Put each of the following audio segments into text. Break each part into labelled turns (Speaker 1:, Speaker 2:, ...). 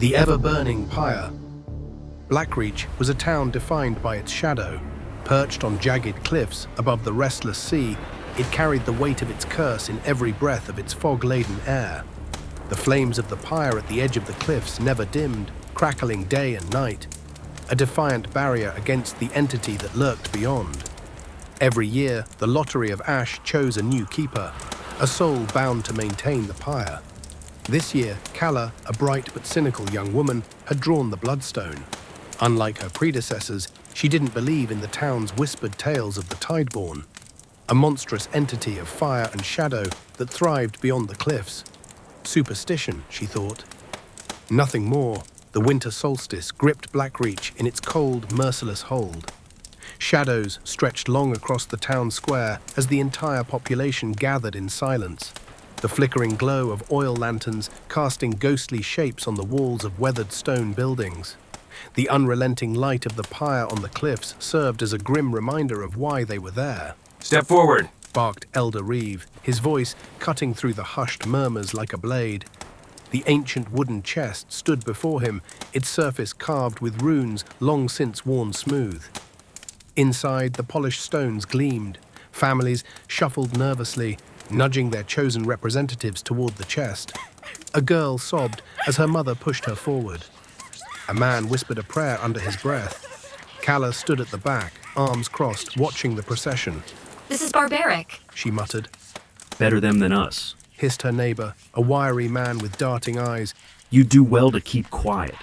Speaker 1: The ever-burning Pyre. Blackreach was a town defined by its shadow. Perched on jagged cliffs above the restless sea, it carried the weight of its curse in every breath of its fog-laden air. The flames of the pyre at the edge of the cliffs never dimmed, crackling day and night, a defiant barrier against the entity that lurked beyond. Every year, the lottery of ash chose a new keeper, a soul bound to maintain the pyre. This year, Calla, a bright but cynical young woman, had drawn the bloodstone. Unlike her predecessors, she didn't believe in the town's whispered tales of the Tideborn, a monstrous entity of fire and shadow that thrived beyond the cliffs. Superstition, she thought. Nothing more. The winter solstice gripped Blackreach in its cold, merciless hold. Shadows stretched long across the town square as the entire population gathered in silence, the flickering glow of oil lanterns casting ghostly shapes on the walls of weathered stone buildings. The unrelenting light of the pyre on the cliffs served as a grim reminder of why they were there.
Speaker 2: "Step forward,"
Speaker 1: barked Elder Reeve, his voice cutting through the hushed murmurs like a blade. The ancient wooden chest stood before him, its surface carved with runes long since worn smooth. Inside, the polished stones gleamed. Families shuffled nervously, nudging their chosen representatives toward the chest. A girl sobbed as her mother pushed her forward. A man whispered a prayer under his breath. Calla stood at the back, arms crossed, watching the procession.
Speaker 3: "This is barbaric,"
Speaker 1: she muttered.
Speaker 4: "Better them than us,"
Speaker 1: hissed her neighbor, a wiry man with darting eyes.
Speaker 4: "You do well to keep quiet."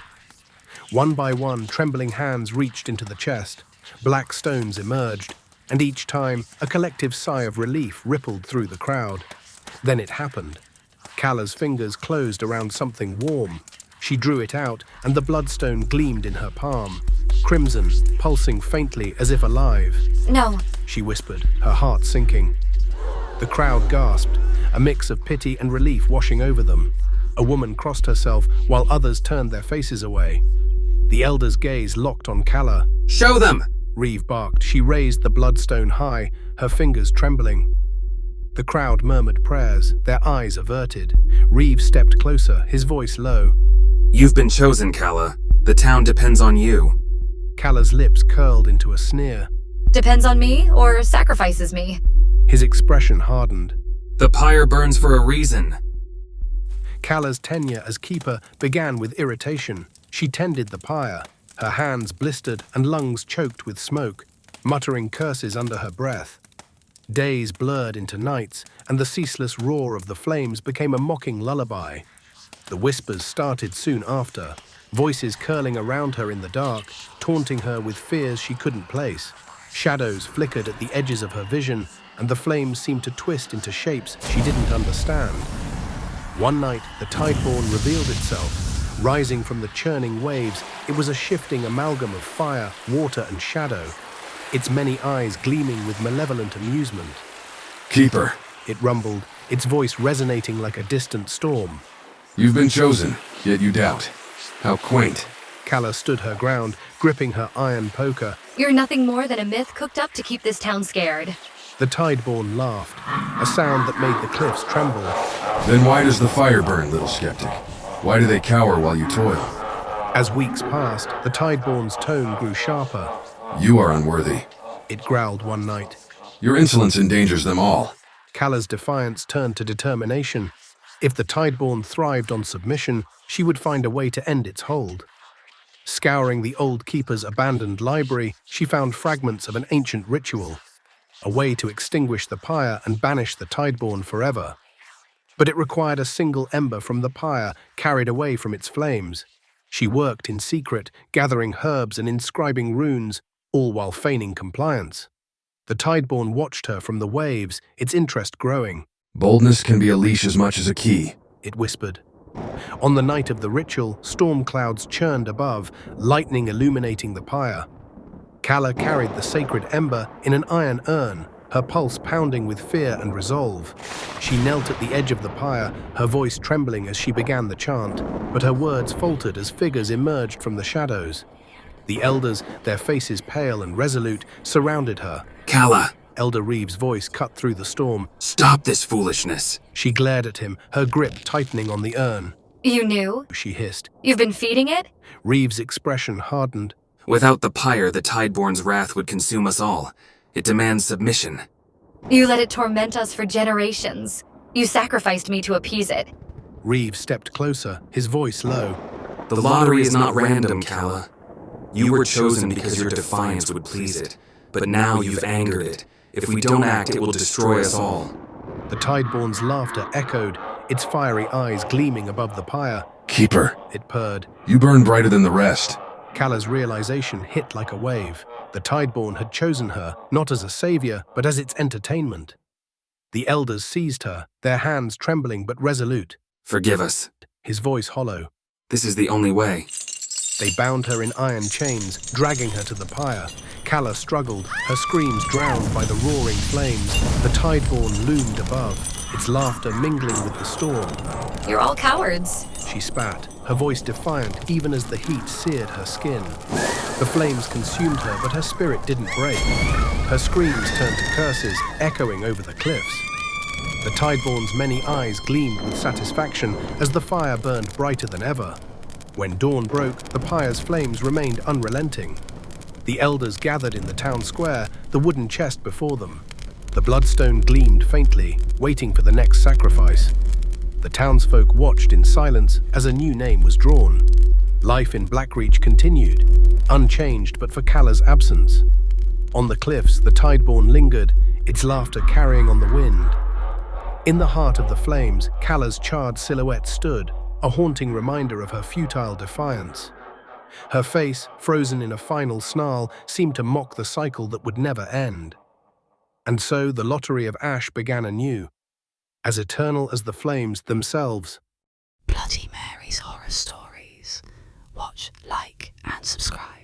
Speaker 1: One by one, trembling hands reached into the chest. Black stones emerged, and each time, a collective sigh of relief rippled through the crowd. Then it happened. Calla's fingers closed around something warm. She drew it out, and the bloodstone gleamed in her palm. Crimson, pulsing faintly as if alive.
Speaker 3: "No,"
Speaker 1: she whispered, her heart sinking. The crowd gasped, a mix of pity and relief washing over them. A woman crossed herself while others turned their faces away. The elder's gaze locked on Calla.
Speaker 2: "Show them!"
Speaker 1: Reeve barked. She raised the bloodstone high, her fingers trembling. The crowd murmured prayers, their eyes averted. Reeve stepped closer, his voice low.
Speaker 2: "You've been chosen, Calla. The town depends on you."
Speaker 1: Calla's lips curled into a sneer.
Speaker 3: "Depends on me or sacrifices me."
Speaker 1: His expression hardened.
Speaker 2: "The pyre burns for a reason."
Speaker 1: Calla's tenure as keeper began with irritation. She tended the pyre, her hands blistered and lungs choked with smoke, muttering curses under her breath. Days blurred into nights, and the ceaseless roar of the flames became a mocking lullaby. The whispers started soon after, voices curling around her in the dark, taunting her with fears she couldn't place. Shadows flickered at the edges of her vision, and the flames seemed to twist into shapes she didn't understand. One night, the Tideborn revealed itself. Rising from the churning waves, it was a shifting amalgam of fire, water, and shadow, its many eyes gleaming with malevolent amusement.
Speaker 5: "Keeper,"
Speaker 1: it rumbled, its voice resonating like a distant storm.
Speaker 5: "you've been chosen, yet you doubt. How quaint."
Speaker 1: Calla stood her ground, gripping her iron poker.
Speaker 3: "You're nothing more than a myth cooked up to keep this town scared."
Speaker 1: The Tideborn laughed, a sound that made the cliffs tremble.
Speaker 5: "Then why does the fire burn, little skeptic? Why do they cower while you toil?"
Speaker 1: As weeks passed, the Tideborn's tone grew sharper.
Speaker 5: "You are unworthy.
Speaker 1: It growled one night.
Speaker 5: Your insolence endangers them all."
Speaker 1: Calla's defiance turned to determination. If the Tideborn thrived on submission, she would find a way to end its hold. Scouring the old keeper's abandoned library, she found fragments of an ancient ritual, a way to extinguish the pyre and banish the Tideborn forever. But it required a single ember from the pyre carried away from its flames. She worked in secret, gathering herbs and inscribing runes, all while feigning compliance. The Tideborn watched her from the waves, its interest growing.
Speaker 5: "Boldness can be a leash as much as a key,"
Speaker 1: it whispered. On the night of the ritual, storm clouds churned above, lightning illuminating the pyre. Calla carried the sacred ember in an iron urn, her pulse pounding with fear and resolve. She knelt at the edge of the pyre, her voice trembling as she began the chant, but her words faltered as figures emerged from the shadows. The elders, their faces pale and resolute, surrounded her.
Speaker 2: "Calla,"
Speaker 1: Elder Reeve's voice cut through the storm.
Speaker 2: "stop this foolishness."
Speaker 1: She glared at him, her grip tightening on the urn.
Speaker 3: You knew?
Speaker 1: she hissed.
Speaker 3: You've been feeding it?
Speaker 1: Reeves' expression hardened.
Speaker 2: Without the Pyre, the Tideborn's wrath would consume us all. It demands submission.
Speaker 3: You let it torment us for generations. You sacrificed me to appease it.
Speaker 1: Reeves stepped closer, his voice low.
Speaker 2: The lottery is not random, Calla. You were chosen because your defiance would please it. But now you've angered it. If we don't act, it will destroy us all.
Speaker 1: The Tideborn's laughter echoed, its fiery eyes gleaming above the pyre.
Speaker 5: Keep her.
Speaker 1: It purred.
Speaker 5: You burn brighter than the rest.
Speaker 1: Calla's realization hit like a wave. The Tideborn had chosen her, not as a savior, but as its entertainment. The elders seized her, their hands trembling but resolute.
Speaker 2: Forgive us.
Speaker 1: His voice hollow.
Speaker 2: This is the only way.
Speaker 1: They bound her in iron chains, dragging her to the pyre. Calla struggled, her screams drowned by the roaring flames. The Tideborn loomed above, its laughter mingling with the storm.
Speaker 3: You're all cowards.
Speaker 1: She spat, her voice defiant even as the heat seared her skin. The flames consumed her, but her spirit didn't break. Her screams turned to curses, echoing over the cliffs. The Tideborn's many eyes gleamed with satisfaction as the fire burned brighter than ever. When dawn broke, the pyre's flames remained unrelenting. The elders gathered in the town square, the wooden chest before them. The bloodstone gleamed faintly, waiting for the next sacrifice. The townsfolk watched in silence as a new name was drawn. Life in Blackreach continued, unchanged but for Calla's absence. On the cliffs, the Tideborn lingered, its laughter carrying on the wind. In the heart of the flames, Calla's charred silhouette stood, a haunting reminder of her futile defiance. Her face, frozen in a final snarl, seemed to mock the cycle that would never end. And so the lottery of ash began anew, as eternal as the flames themselves.
Speaker 6: Bloody Mary's Horror Stories. Watch, like, and subscribe.